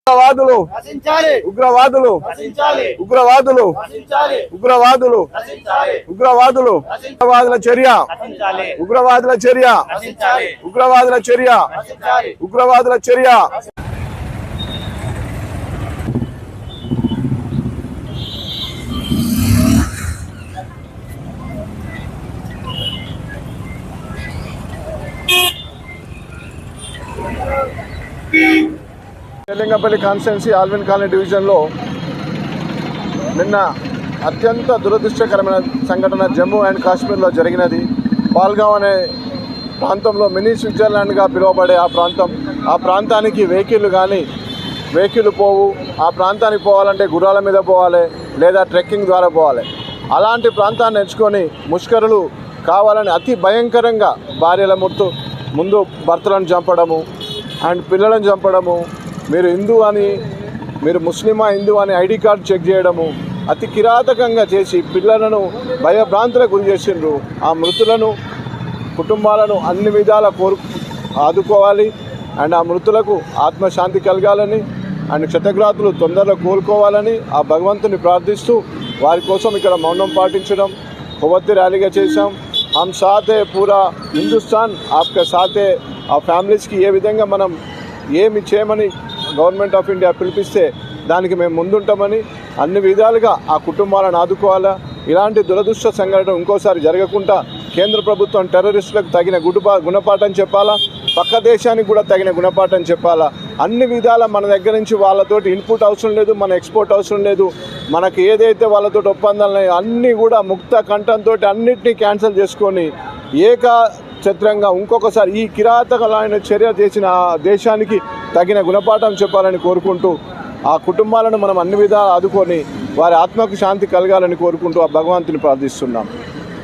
ఉగ్రవాదులు ఉగ్రవాదులు ఉగ్రవాదుల చర్య తెలంగాపల్లి కాన్స్టిట్యున్సీ ఆల్విన్ కాలనీ డివిజన్లో నిన్న అత్యంత దురదృష్టకరమైన సంఘటన జమ్మూ అండ్ కాశ్మీర్లో జరిగినది. పాల్గావ్ అనే ప్రాంతంలో మినీ స్విట్జర్లాండ్గా పిలువబడే ఆ ప్రాంతానికి వెహికల్ పోవు. ఆ ప్రాంతానికి పోవాలంటే గుర్రాల మీద పోవాలి లేదా ట్రెక్కింగ్ ద్వారా పోవాలి. అలాంటి ప్రాంతాన్ని ఎంచుకొని ముష్కరులు కావాలని అతి భయంకరంగా భార్యల ముందు భర్తలను చంపడము అండ్ పిల్లలను చంపడము, మీరు హిందూ అని, మీరు ముస్లిమా హిందూ అని ఐడి కార్డు చెక్ చేయడము అతి కిరాతకంగా చేసి పిల్లలను భయభ్రాంతులకు గురి చేసిండ్రు. ఆ మృతులను కుటుంబాలను అన్ని విధాల ఆదుకోవాలి అండ్ ఆ మృతులకు ఆత్మశాంతి కలగాలని అండ్ క్షతగ్రాతులు తొందరగా కోలుకోవాలని ఆ భగవంతుని ప్రార్థిస్తూ వారి కోసం ఇక్కడ మౌనం పాటించడం, కొవ్వొత్తి ర్యాలీగా చేశాం. హమ్ సాత్ హై, పూరా హిందుస్థాన్ ఆప్కే సాత్ హై. ఆ ఫ్యామిలీస్కి ఏ విధంగా మనం ఏమి చేయమని గవర్నమెంట్ ఆఫ్ ఇండియా పిలిపిస్తే దానికి మేము ముందుంటామని అన్ని విధాలుగా ఆ కుటుంబాలను ఆదుకోవాలా. ఇలాంటి దురదృష్ట సంఘటన ఇంకోసారి జరగకుండా కేంద్ర ప్రభుత్వం టెర్రరిస్టులకు తగిన గుణపాఠం చెప్పాలా, పక్క దేశానికి కూడా తగిన గుణపాఠం చెప్పాలా. అన్ని విధాల మన దగ్గర నుంచి వాళ్ళతోటి ఇన్పుట్ అవసరం లేదు, మన ఎక్స్పోర్ట్ అవసరం లేదు. మనకి ఏదైతే వాళ్ళతోటి ఒప్పందాలు అన్నీ కూడా ముక్త కంఠంతో అన్నింటినీ క్యాన్సిల్ చేసుకొని ఏకఛత్రంగా ఇంకొకసారి ఈ కిరాతకమైన చర్య చేసిన దేశానికి తగిన గుణపాఠం చెప్పాలని కోరుకుంటూ ఆ కుటుంబాలను మనం అన్ని విధాలు ఆదుకొని వారి ఆత్మకు శాంతి కలగాలని కోరుకుంటూ ఆ భగవంతుని ప్రార్థిస్తున్నాం.